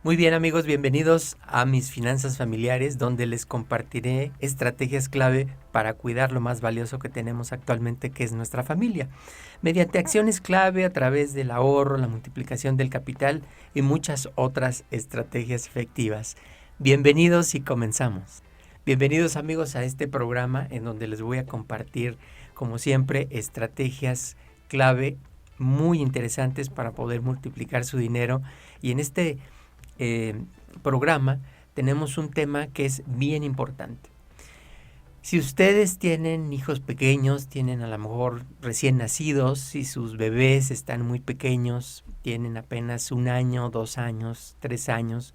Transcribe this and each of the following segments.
Muy bien amigos, bienvenidos a Mis Finanzas Familiares, donde les compartiré estrategias clave para cuidar lo más valioso que tenemos actualmente, que es nuestra familia, mediante acciones clave a través del ahorro, la multiplicación del capital y muchas otras estrategias efectivas. Bienvenidos y comenzamos. Bienvenidos amigos a este programa en donde les voy a compartir, como siempre, estrategias clave muy interesantes para poder multiplicar su dinero. Y en este programa tenemos un tema que es bien importante. Si ustedes tienen hijos pequeños, tienen a lo mejor recién nacidos, si sus bebés están muy pequeños, tienen apenas 1 año, 2 años, 3 años,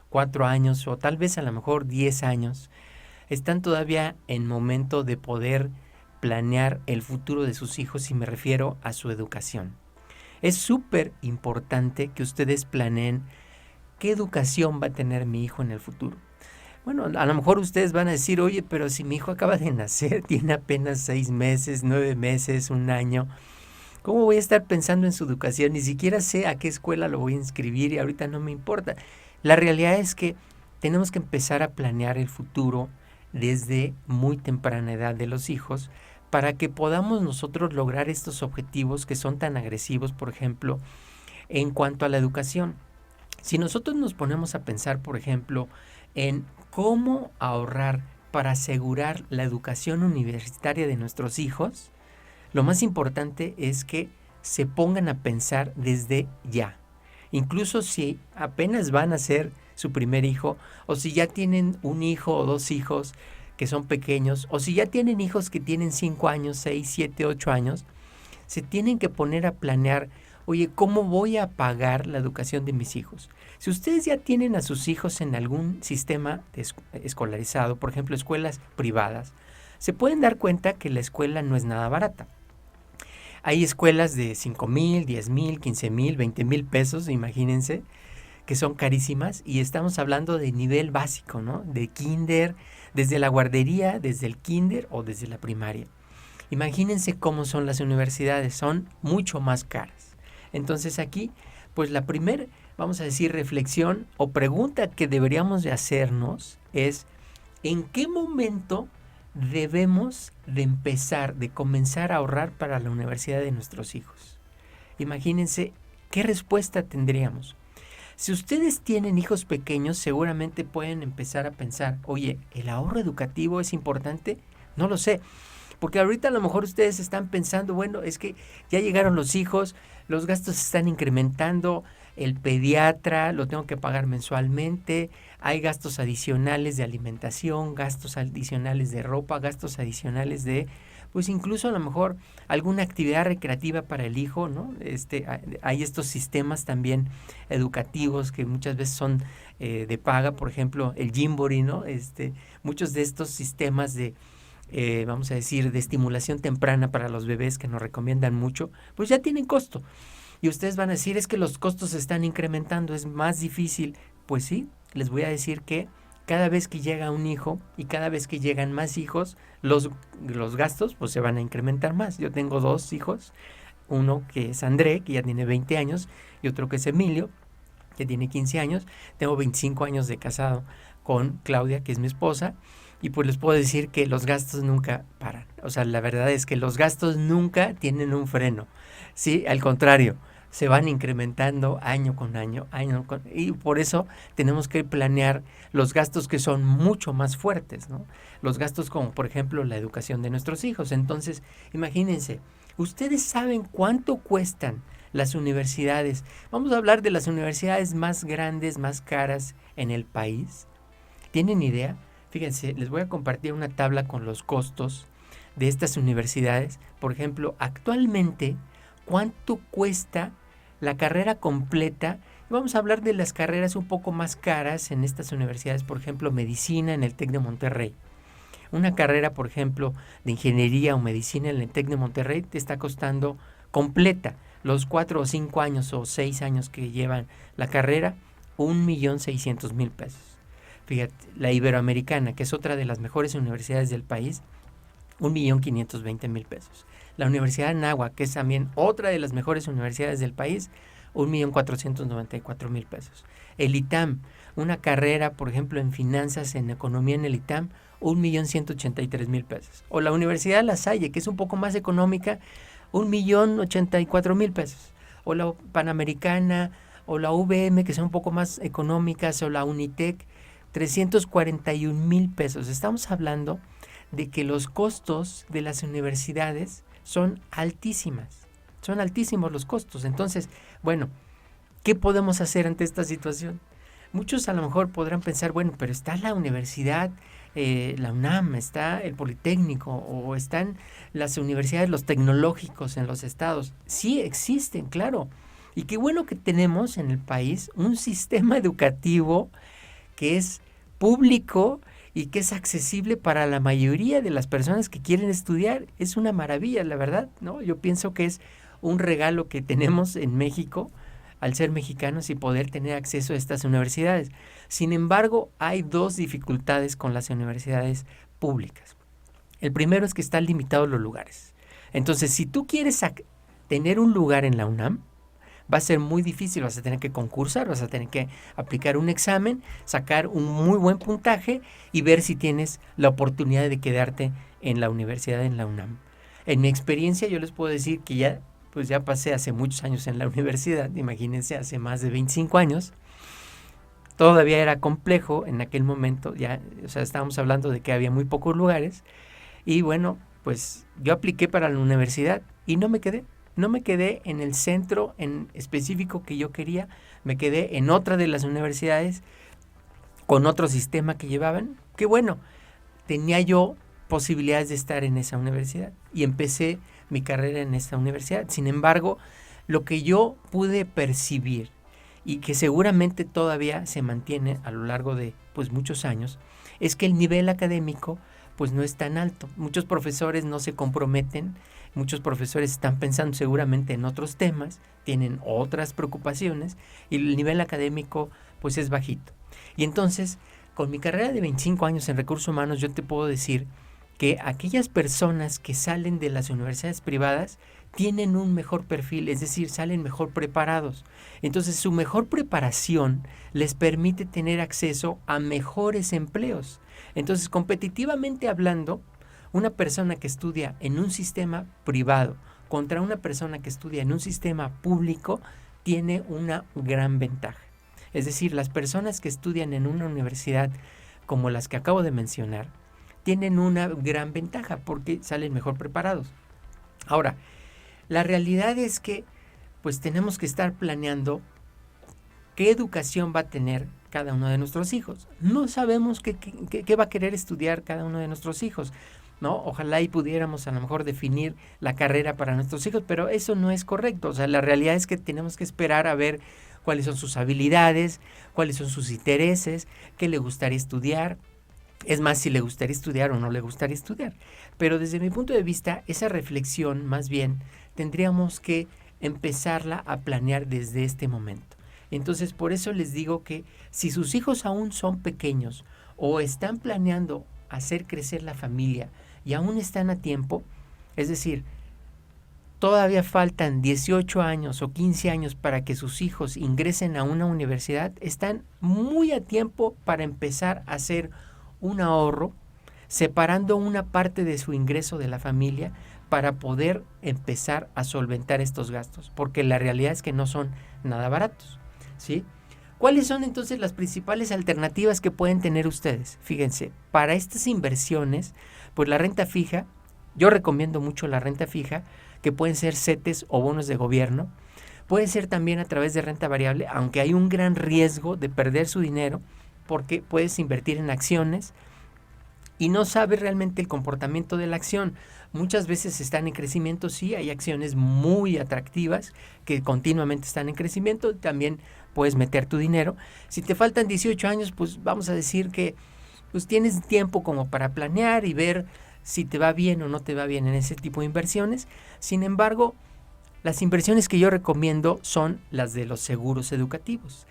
4 años o tal vez a lo mejor 10 años, están todavía en momento de poder planear el futuro de sus hijos y me refiero a su educación. Es súper importante que ustedes planeen ¿qué educación va a tener mi hijo en el futuro? Bueno, a lo mejor ustedes van a decir, oye, pero si mi hijo acaba de nacer, tiene apenas 6 meses, 9 meses, 1 año, ¿cómo voy a estar pensando en su educación? Ni siquiera sé a qué escuela lo voy a inscribir y ahorita no me importa. La realidad es que tenemos que empezar a planear el futuro desde muy temprana edad de los hijos para que podamos nosotros lograr estos objetivos que son tan agresivos, por ejemplo, en cuanto a la educación. Si nosotros nos ponemos a pensar, por ejemplo, en cómo ahorrar para asegurar la educación universitaria de nuestros hijos, lo más importante es que se pongan a pensar desde ya. Incluso si apenas van a ser su primer hijo, o si ya tienen un hijo o 2 hijos que son pequeños, o si ya tienen hijos que tienen 5 años, 6, 7, 8 años, se tienen que poner a planear, oye, ¿cómo voy a pagar la educación de mis hijos? Si ustedes ya tienen a sus hijos en algún sistema escolarizado, por ejemplo, escuelas privadas, se pueden dar cuenta que la escuela no es nada barata. Hay escuelas de 5,000, 10,000, 15,000, 20,000 pesos, imagínense, que son carísimas y estamos hablando de nivel básico, ¿no? De kinder, desde la guardería, desde el kinder o desde la primaria. Imagínense cómo son las universidades, son mucho más caras. Entonces aquí, pues la primera, vamos a decir, reflexión o pregunta que deberíamos de hacernos es, ¿en qué momento debemos de empezar, de comenzar a ahorrar para la universidad de nuestros hijos? Imagínense qué respuesta tendríamos. Si ustedes tienen hijos pequeños, seguramente pueden empezar a pensar, oye, ¿el ahorro educativo es importante? No lo sé. Porque ahorita a lo mejor ustedes están pensando, bueno, es que ya llegaron los hijos, los gastos se están incrementando, el pediatra lo tengo que pagar mensualmente, hay gastos adicionales de alimentación, gastos adicionales de ropa, gastos adicionales de, pues incluso a lo mejor alguna actividad recreativa para el hijo, ¿no? Hay estos sistemas también educativos que muchas veces son de paga, por ejemplo, el Gymboree, ¿no? Muchos de estos sistemas de vamos a decir, de estimulación temprana para los bebés que nos recomiendan mucho, pues ya tienen costo. Y ustedes van a decir, es que los costos se están incrementando, es más difícil. Pues sí, les voy a decir que cada vez que llega un hijo y cada vez que llegan más hijos, los gastos pues se van a incrementar más. Yo tengo 2 hijos, uno que es André, que ya tiene 20 años, y otro que es Emilio, que tiene 15 años. Tengo 25 años de casado con Claudia, que es mi esposa, y pues les puedo decir que los gastos nunca paran. O sea, la verdad es que los gastos nunca tienen un freno. Sí, al contrario, se van incrementando año con año, y por eso tenemos que planear los gastos que son mucho más fuertes, ¿no? Los gastos como, por ejemplo, la educación de nuestros hijos. Entonces, imagínense, ¿ustedes saben cuánto cuestan las universidades? Vamos a hablar de las universidades más grandes, más caras en el país. ¿Tienen idea? Fíjense, les voy a compartir una tabla con los costos de estas universidades. Por ejemplo, actualmente, ¿cuánto cuesta la carrera completa? Vamos a hablar de las carreras un poco más caras en estas universidades, por ejemplo, medicina en el TEC de Monterrey. Una carrera, por ejemplo, de ingeniería o medicina en el TEC de Monterrey te está costando completa, los 4 o 5 años o 6 años que llevan la carrera, 1,600,000 pesos. Fíjate, la Iberoamericana, que es otra de las mejores universidades del país, 1,520,000 pesos. La Universidad de Anáhuac, que es también otra de las mejores universidades del país, 1,494,000 pesos. El ITAM, una carrera, por ejemplo, en finanzas, en economía en el ITAM, 1,183,000 pesos. O la Universidad de La Salle, que es un poco más económica, 1,084,000 pesos. O la Panamericana, o la UVM, que son un poco más económicas, o la Unitec, 341,000 pesos. Estamos hablando de que los costos de las universidades son altísimas. Son altísimos los costos. Entonces, bueno, ¿qué podemos hacer ante esta situación? Muchos a lo mejor podrán pensar, bueno, pero está la universidad, la UNAM, está el Politécnico, o están las universidades, los tecnológicos en los estados. Sí existen, claro. Y qué bueno que tenemos en el país un sistema educativo que es público y que es accesible para la mayoría de las personas que quieren estudiar. Es una maravilla, la verdad, ¿no? Yo pienso que es un regalo que tenemos en México al ser mexicanos y poder tener acceso a estas universidades. Sin embargo, hay dos dificultades con las universidades públicas. El primero es que están limitados los lugares. Entonces, si tú quieres tener un lugar en la UNAM, va a ser muy difícil, vas a tener que concursar, vas a tener que aplicar un examen, sacar un muy buen puntaje y ver si tienes la oportunidad de quedarte en la universidad en la UNAM. En mi experiencia yo les puedo decir que ya pasé hace muchos años en la universidad, imagínense, hace más de 25 años. Todavía era complejo en aquel momento, estábamos hablando de que había muy pocos lugares y bueno, pues yo apliqué para la universidad y no me quedé en el centro en específico que yo quería, me quedé en otra de las universidades con otro sistema que llevaban, que bueno, tenía yo posibilidades de estar en esa universidad y empecé mi carrera en esta universidad. Sin embargo, lo que yo pude percibir y que seguramente todavía se mantiene a lo largo de muchos años, es que el nivel académico no es tan alto. Muchos profesores no se comprometen, muchos profesores están pensando seguramente en otros temas, tienen otras preocupaciones y el nivel académico es bajito. Y entonces, con mi carrera de 25 años en recursos humanos, yo te puedo decir que aquellas personas que salen de las universidades privadas tienen un mejor perfil, es decir, salen mejor preparados. Entonces, su mejor preparación les permite tener acceso a mejores empleos. Entonces, competitivamente hablando, una persona que estudia en un sistema privado contra una persona que estudia en un sistema público tiene una gran ventaja. Es decir, las personas que estudian en una universidad como las que acabo de mencionar, tienen una gran ventaja porque salen mejor preparados. Ahora, la realidad es que tenemos que estar planeando qué educación va a tener cada uno de nuestros hijos. No sabemos qué va a querer estudiar cada uno de nuestros hijos, ¿no? Ojalá y pudiéramos a lo mejor definir la carrera para nuestros hijos, pero eso no es correcto. O sea, la realidad es que tenemos que esperar a ver cuáles son sus habilidades, cuáles son sus intereses, qué le gustaría estudiar. Es más, si le gustaría estudiar o no le gustaría estudiar. Pero desde mi punto de vista, esa reflexión más bien tendríamos que empezarla a planear desde este momento. Entonces, por eso les digo que si sus hijos aún son pequeños o están planeando hacer crecer la familia y aún están a tiempo, es decir, todavía faltan 18 años o 15 años para que sus hijos ingresen a una universidad, están muy a tiempo para empezar a hacer un ahorro, separando una parte de su ingreso de la familia para poder empezar a solventar estos gastos, porque la realidad es que no son nada baratos, ¿sí? ¿Cuáles son entonces las principales alternativas que pueden tener ustedes? Fíjense, para estas inversiones, la renta fija, yo recomiendo mucho la renta fija, que pueden ser CETES o bonos de gobierno, puede ser también a través de renta variable, aunque hay un gran riesgo de perder su dinero, porque puedes invertir en acciones y no sabes realmente el comportamiento de la acción. Muchas veces están en crecimiento, sí, hay acciones muy atractivas que continuamente están en crecimiento, también puedes meter tu dinero. Si te faltan 18 años, vamos a decir que tienes tiempo como para planear y ver si te va bien o no te va bien en ese tipo de inversiones. Sin embargo, las inversiones que yo recomiendo son las de los seguros educativos,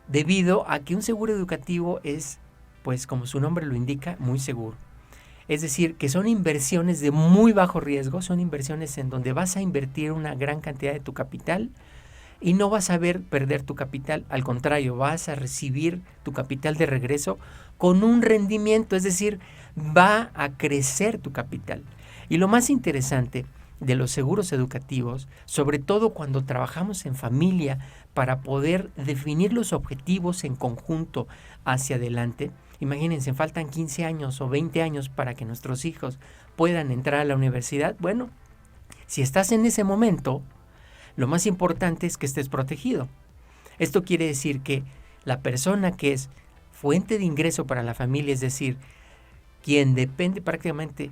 debido a que un seguro educativo es, como su nombre lo indica, muy seguro. Es decir, que son inversiones de muy bajo riesgo, son inversiones en donde vas a invertir una gran cantidad de tu capital y no vas a ver perder tu capital, al contrario, vas a recibir tu capital de regreso con un rendimiento, es decir, va a crecer tu capital. Y lo más interesante de los seguros educativos, sobre todo cuando trabajamos en familia para poder definir los objetivos en conjunto hacia adelante. Imagínense, faltan 15 años o 20 años para que nuestros hijos puedan entrar a la universidad. Bueno, si estás en ese momento, lo más importante es que estés protegido. Esto quiere decir que la persona que es fuente de ingreso para la familia, es decir, quien depende prácticamente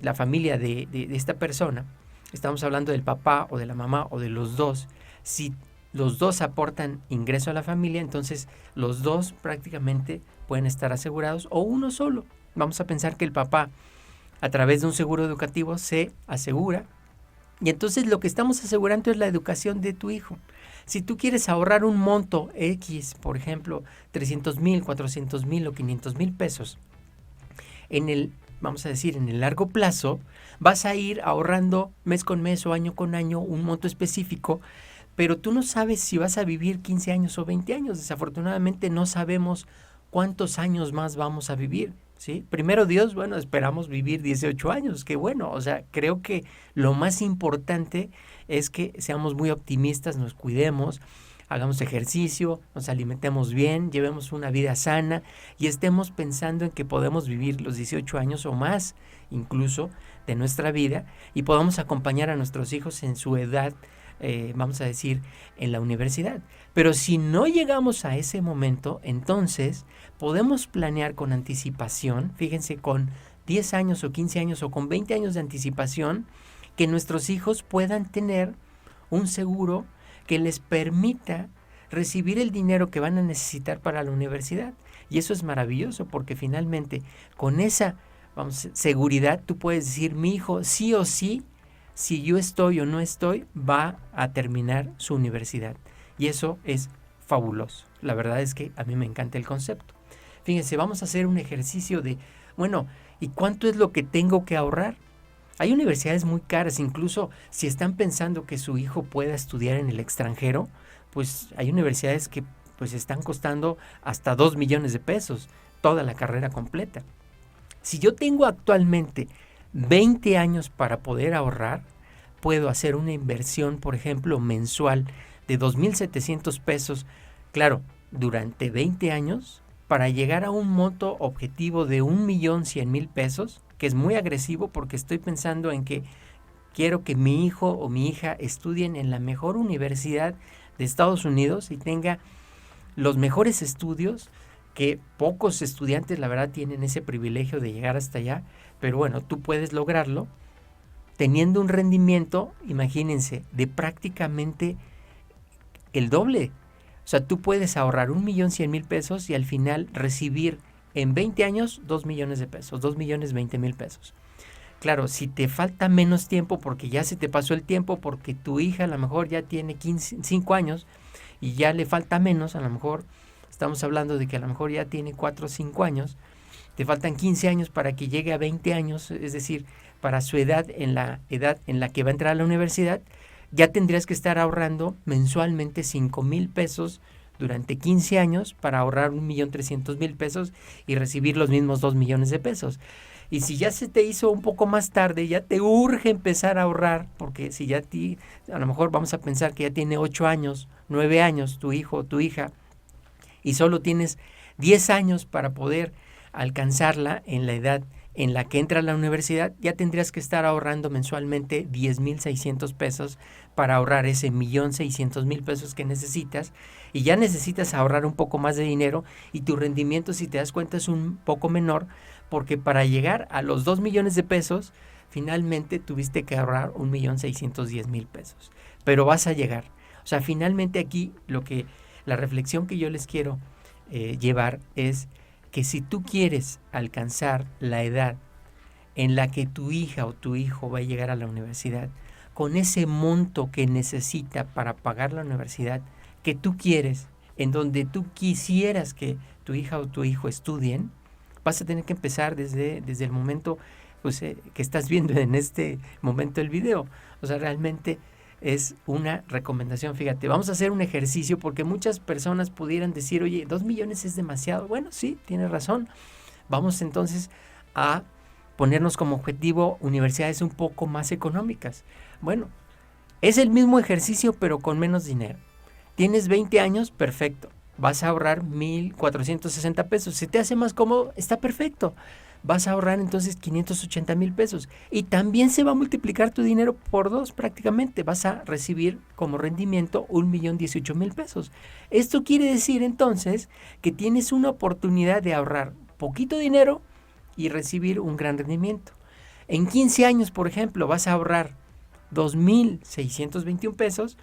la familia de esta persona, estamos hablando del papá o de la mamá o de los dos, si los dos aportan ingreso a la familia, entonces los dos prácticamente pueden estar asegurados o uno solo. Vamos a pensar que el papá a través de un seguro educativo se asegura y entonces lo que estamos asegurando es la educación de tu hijo. Si tú quieres ahorrar un monto X, por ejemplo, 300,000, 400,000 o 500,000 pesos, vamos a decir, en el largo plazo, vas a ir ahorrando mes con mes o año con año un monto específico, pero tú no sabes si vas a vivir 15 años o 20 años. Desafortunadamente no sabemos cuántos años más vamos a vivir, ¿sí? Primero Dios, bueno, esperamos vivir 18 años, qué bueno. O sea, creo que lo más importante es que seamos muy optimistas, nos cuidemos, hagamos ejercicio, nos alimentemos bien, llevemos una vida sana y estemos pensando en que podemos vivir los 18 años o más incluso de nuestra vida y podamos acompañar a nuestros hijos en su edad, vamos a decir, en la universidad. Pero si no llegamos a ese momento, entonces podemos planear con anticipación, fíjense, con 10 años o 15 años o con 20 años de anticipación, que nuestros hijos puedan tener un seguro que les permita recibir el dinero que van a necesitar para la universidad. Y eso es maravilloso porque finalmente con esa seguridad tú puedes decir, mi hijo sí o sí, si yo estoy o no estoy, va a terminar su universidad. Y eso es fabuloso. La verdad es que a mí me encanta el concepto. Fíjense, vamos a hacer un ejercicio de, bueno, ¿y cuánto es lo que tengo que ahorrar? Hay universidades muy caras, incluso si están pensando que su hijo pueda estudiar en el extranjero, pues hay universidades que pues están costando hasta 2 millones de pesos, toda la carrera completa. Si yo tengo actualmente 20 años para poder ahorrar, puedo hacer una inversión, por ejemplo, mensual de 2,700 pesos, claro, durante 20 años, para llegar a un monto objetivo de 1,100,000 pesos, que es muy agresivo porque estoy pensando en que quiero que mi hijo o mi hija estudien en la mejor universidad de Estados Unidos y tenga los mejores estudios, que pocos estudiantes la verdad tienen ese privilegio de llegar hasta allá, pero bueno, tú puedes lograrlo teniendo un rendimiento, imagínense, de prácticamente el doble. O sea, tú puedes ahorrar 1,100,000 pesos y al final recibir en 20 años 2 millones de pesos, 2,020,000 pesos. Claro, si te falta menos tiempo porque ya se te pasó el tiempo, porque tu hija a lo mejor ya tiene 5 años y ya le falta menos, a lo mejor estamos hablando de que a lo mejor ya tiene 4 o 5 años, te faltan 15 años para que llegue a 20 años, es decir, para su edad en la que va a entrar a la universidad, ya tendrías que estar ahorrando mensualmente 5,000 pesos durante 15 años para ahorrar 1,300,000 pesos y recibir los mismos 2 millones de pesos. Y si ya se te hizo un poco más tarde, ya te urge empezar a ahorrar, porque si ya a lo mejor vamos a pensar que ya tiene 8 años, 9 años tu hijo o tu hija, y solo tienes 10 años para poder alcanzarla en la edad en la que entra a la universidad, ya tendrías que estar ahorrando mensualmente 10,600 pesos para ahorrar ese 1,600,000 pesos que necesitas, y ya necesitas ahorrar un poco más de dinero y tu rendimiento, si te das cuenta, es un poco menor, porque para llegar a los 2 millones de pesos, finalmente tuviste que ahorrar 1,610,000 pesos. Pero vas a llegar. O sea, finalmente aquí la reflexión que yo les quiero llevar es que si tú quieres alcanzar la edad en la que tu hija o tu hijo va a llegar a la universidad, con ese monto que necesita para pagar la universidad que tú quieres, en donde tú quisieras que tu hija o tu hijo estudien, vas a tener que empezar desde el momento pues, que estás viendo en este momento el video. O sea, realmente es una recomendación. Fíjate, vamos a hacer un ejercicio porque muchas personas pudieran decir, oye, 2 millones es demasiado. Bueno, sí, tienes razón. Vamos entonces a ponernos como objetivo universidades un poco más económicas. Bueno, es el mismo ejercicio pero con menos dinero. Tienes 20 años, perfecto. Vas a ahorrar 1,460 pesos. Si te hace más cómodo, está perfecto. Vas a ahorrar entonces 580,000 pesos. Y también se va a multiplicar tu dinero por 2 prácticamente. Vas a recibir como rendimiento 1,018,000 pesos. Esto quiere decir entonces que tienes una oportunidad de ahorrar poquito dinero y recibir un gran rendimiento. En 15 años, por ejemplo, vas a ahorrar 2,621 pesos,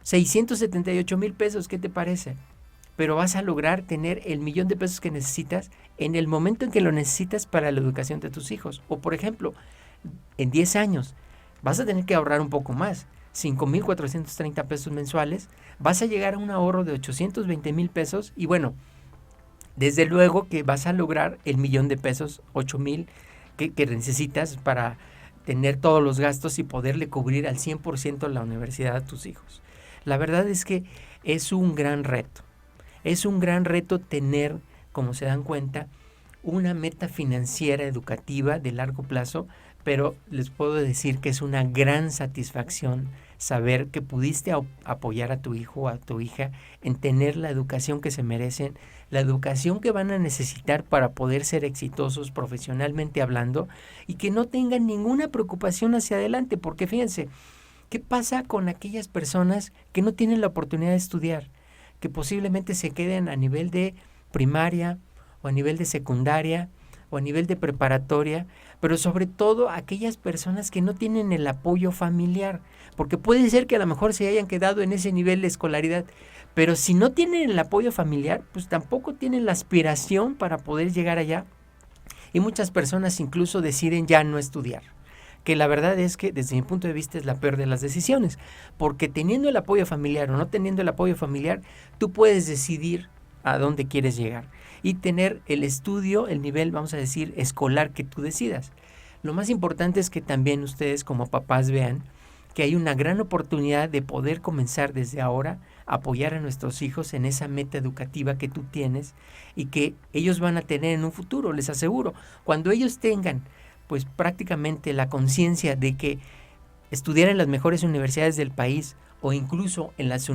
678,000 pesos, ¿qué te parece? Pero vas a lograr tener el 1,000,000 de pesos que necesitas en el momento en que lo necesitas para la educación de tus hijos. O por ejemplo, en 10 años vas a tener que ahorrar un poco más, 5,430 pesos mensuales, vas a llegar a un ahorro de 820,000 pesos y bueno, desde luego que vas a lograr el 1,000,000 de pesos, 8,000 que necesitas para tener todos los gastos y poderle cubrir al 100% la universidad a tus hijos. La verdad es que es un gran reto. Es un gran reto tener, como se dan cuenta, una meta financiera educativa de largo plazo, pero les puedo decir que es una gran satisfacción saber que pudiste apoyar a tu hijo o a tu hija en tener la educación que se merecen, la educación que van a necesitar para poder ser exitosos profesionalmente hablando y que no tengan ninguna preocupación hacia adelante, porque fíjense, ¿qué pasa con aquellas personas que no tienen la oportunidad de estudiar? Que posiblemente se queden a nivel de primaria o a nivel de secundaria o a nivel de preparatoria, pero sobre todo aquellas personas que no tienen el apoyo familiar, porque puede ser que a lo mejor se hayan quedado en ese nivel de escolaridad, pero si no tienen el apoyo familiar, pues tampoco tienen la aspiración para poder llegar allá. Y muchas personas incluso deciden ya no estudiar, que la verdad es que desde mi punto de vista es la peor de las decisiones, porque teniendo el apoyo familiar o no teniendo el apoyo familiar, tú puedes decidir a dónde quieres llegar y tener el estudio, el nivel, vamos a decir, escolar que tú decidas. Lo más importante es que también ustedes como papás vean que hay una gran oportunidad de poder comenzar desde ahora a apoyar a nuestros hijos en esa meta educativa que tú tienes y que ellos van a tener en un futuro, les aseguro. Cuando ellos tengan pues prácticamente la conciencia de que estudiar en las mejores universidades del país o incluso en las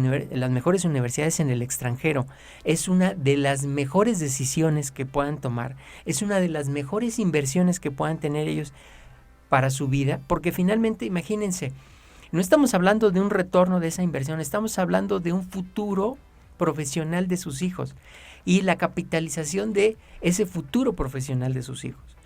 mejores universidades en el extranjero es una de las mejores decisiones que puedan tomar, es una de las mejores inversiones que puedan tener ellos para su vida, porque finalmente, imagínense, no estamos hablando de un retorno de esa inversión, estamos hablando de un futuro profesional de sus hijos y la capitalización de ese futuro profesional de sus hijos.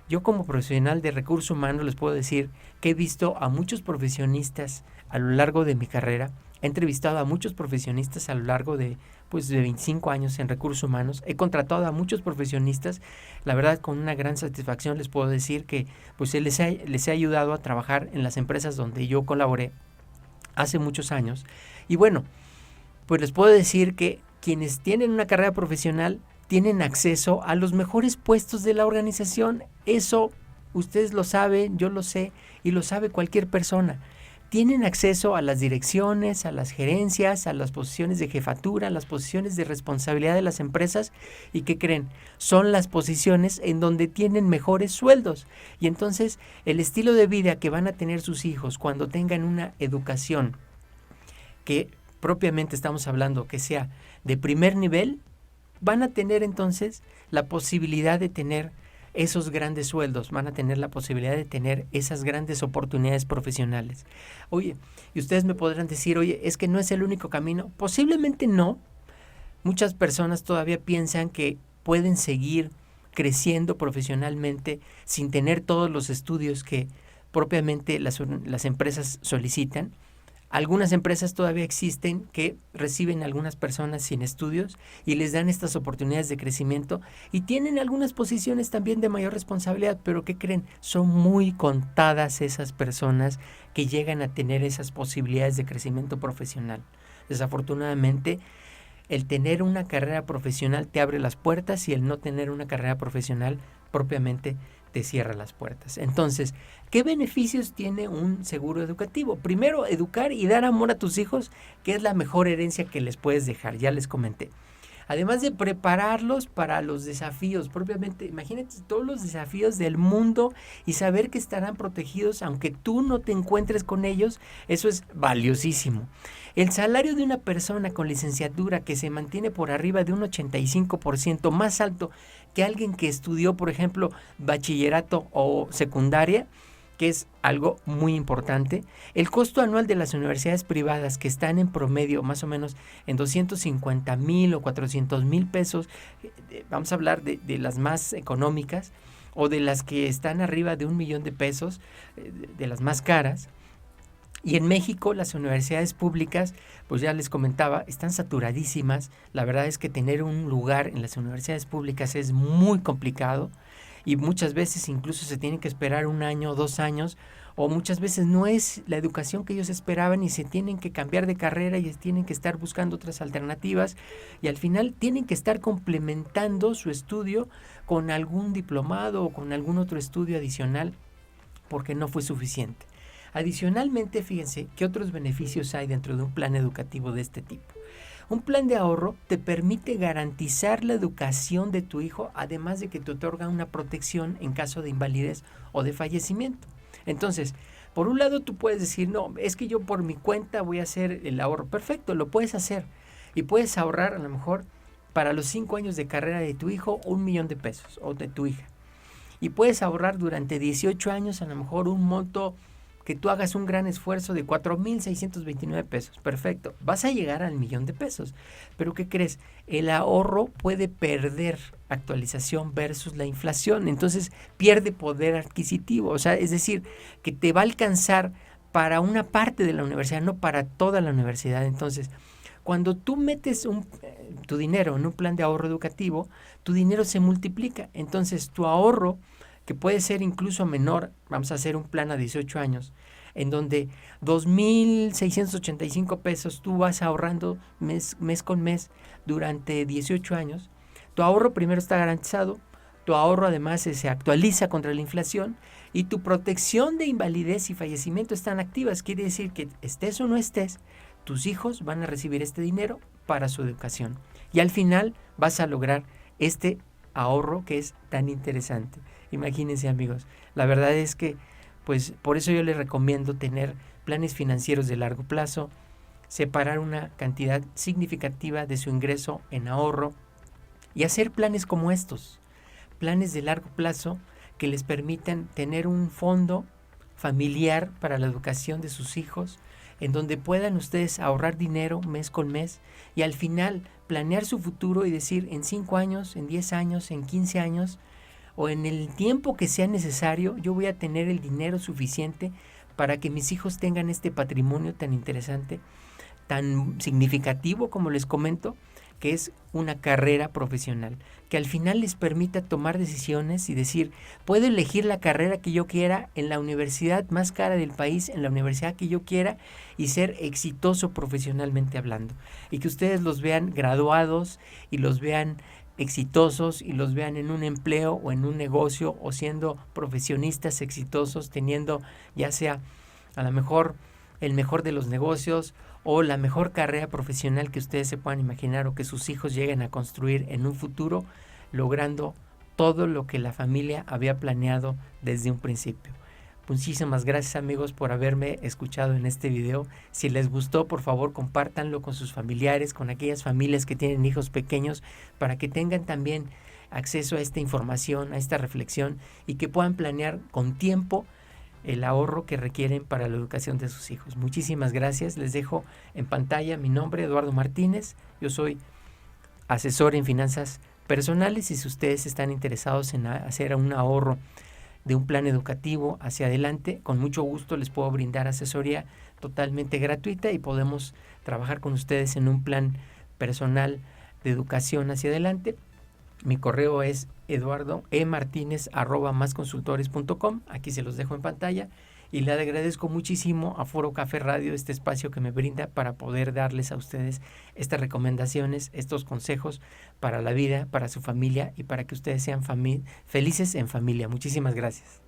Yo como profesional de recursos humanos les puedo decir que he visto a muchos profesionistas a lo largo de mi carrera, he entrevistado a muchos profesionistas a lo largo de 25 años en recursos humanos, he contratado a muchos profesionistas, la verdad con una gran satisfacción les puedo decir que pues les he ayudado a trabajar en las empresas donde yo colaboré hace muchos años y bueno, pues les puedo decir que quienes tienen una carrera profesional tienen acceso a los mejores puestos de la organización. Eso ustedes lo saben, yo lo sé y lo sabe cualquier persona. Tienen acceso a las direcciones, a las gerencias, a las posiciones de jefatura, a las posiciones de responsabilidad de las empresas. ¿Y qué creen? Son las posiciones en donde tienen mejores sueldos. Y entonces el estilo de vida que van a tener sus hijos cuando tengan una educación que propiamente estamos hablando que sea de primer nivel, van a tener entonces la posibilidad de tener esos grandes sueldos, van a tener la posibilidad de tener esas grandes oportunidades profesionales. Oye, y ustedes me podrán decir, oye, es que no es el único camino. Posiblemente no. Muchas personas todavía piensan que pueden seguir creciendo profesionalmente sin tener todos los estudios que propiamente las empresas solicitan. Algunas empresas todavía existen que reciben a algunas personas sin estudios y les dan estas oportunidades de crecimiento y tienen algunas posiciones también de mayor responsabilidad, pero ¿qué creen? Son muy contadas esas personas que llegan a tener esas posibilidades de crecimiento profesional. Desafortunadamente, el tener una carrera profesional te abre las puertas y el no tener una carrera profesional propiamente te cierra las puertas. Entonces, ¿qué beneficios tiene un seguro educativo? Primero, educar y dar amor a tus hijos, que es la mejor herencia que les puedes dejar, ya les comenté. Además de prepararlos para los desafíos, propiamente, imagínate todos los desafíos del mundo y saber que estarán protegidos aunque tú no te encuentres con ellos, eso es valiosísimo. El salario de una persona con licenciatura que se mantiene por arriba de un 85%, más alto que alguien que estudió, por ejemplo, bachillerato o secundaria, que es algo muy importante. El costo anual de las universidades privadas, que están en promedio más o menos en 250,000 o 400,000 pesos, vamos a hablar de las más económicas, o de las que están arriba de 1,000,000 de pesos, de las más caras. Y en México las universidades públicas, pues ya les comentaba, están saturadísimas. La verdad es que tener un lugar en las universidades públicas es muy complicado. Y muchas veces incluso se tienen que esperar 1 año o 2 años, o muchas veces no es la educación que ellos esperaban y se tienen que cambiar de carrera y tienen que estar buscando otras alternativas, y al final tienen que estar complementando su estudio con algún diplomado o con algún otro estudio adicional porque no fue suficiente. Adicionalmente, fíjense qué otros beneficios hay dentro de un plan educativo de este tipo. Un plan de ahorro te permite garantizar la educación de tu hijo, además de que te otorga una protección en caso de invalidez o de fallecimiento. Entonces, por un lado tú puedes decir, no, es que yo por mi cuenta voy a hacer el ahorro. Perfecto, lo puedes hacer. Y puedes ahorrar a lo mejor para los 5 años de carrera de tu hijo 1,000,000 de pesos o de tu hija. Y puedes ahorrar durante 18 años a lo mejor un monto que tú hagas un gran esfuerzo de 4,629 pesos. Perfecto. Vas a llegar al 1,000,000 de pesos. Pero ¿qué crees? El ahorro puede perder actualización versus la inflación. Entonces pierde poder adquisitivo. O sea, es decir, que te va a alcanzar para una parte de la universidad, no para toda la universidad. Entonces, cuando tú metes tu dinero en un plan de ahorro educativo, tu dinero se multiplica. Entonces, tu ahorro, que puede ser incluso menor, vamos a hacer un plan a 18 años, en donde 2,685 pesos tú vas ahorrando mes con mes durante 18 años. Tu ahorro primero está garantizado, tu ahorro además se actualiza contra la inflación y tu protección de invalidez y fallecimiento están activas. Quiere decir que estés o no estés, tus hijos van a recibir este dinero para su educación. Y al final vas a lograr este ahorro que es tan interesante. Imagínense, amigos, la verdad es que pues por eso yo les recomiendo tener planes financieros de largo plazo, separar una cantidad significativa de su ingreso en ahorro y hacer planes como estos, planes de largo plazo que les permitan tener un fondo familiar para la educación de sus hijos, en donde puedan ustedes ahorrar dinero mes con mes y al final planear su futuro y decir en 5 años, en 10 años, en 15 años, o en el tiempo que sea necesario, yo voy a tener el dinero suficiente para que mis hijos tengan este patrimonio tan interesante, tan significativo como les comento, que es una carrera profesional, que al final les permita tomar decisiones y decir, puedo elegir la carrera que yo quiera en la universidad más cara del país, en la universidad que yo quiera y ser exitoso profesionalmente hablando. Y que ustedes los vean graduados y los vean exitosos y los vean en un empleo o en un negocio o siendo profesionistas exitosos, teniendo ya sea a lo mejor el mejor de los negocios o la mejor carrera profesional que ustedes se puedan imaginar o que sus hijos lleguen a construir en un futuro, logrando todo lo que la familia había planeado desde un principio. Muchísimas gracias, amigos, por haberme escuchado en este video. Si les gustó, por favor, compártanlo con sus familiares, con aquellas familias que tienen hijos pequeños, para que tengan también acceso a esta información, a esta reflexión y que puedan planear con tiempo el ahorro que requieren para la educación de sus hijos. Muchísimas gracias. Les dejo en pantalla mi nombre, Eduardo Martínez. Yo soy asesor en finanzas personales y si ustedes están interesados en hacer un ahorro de un plan educativo hacia adelante, con mucho gusto les puedo brindar asesoría totalmente gratuita y podemos trabajar con ustedes en un plan personal de educación hacia adelante. Mi correo es eduardoemartinez@masconsultores.com. Aquí se los dejo en pantalla Y le agradezco muchísimo a Foro Café Radio este espacio que me brinda para poder darles a ustedes estas recomendaciones, estos consejos para la vida, para su familia y para que ustedes sean felices en familia. Muchísimas gracias.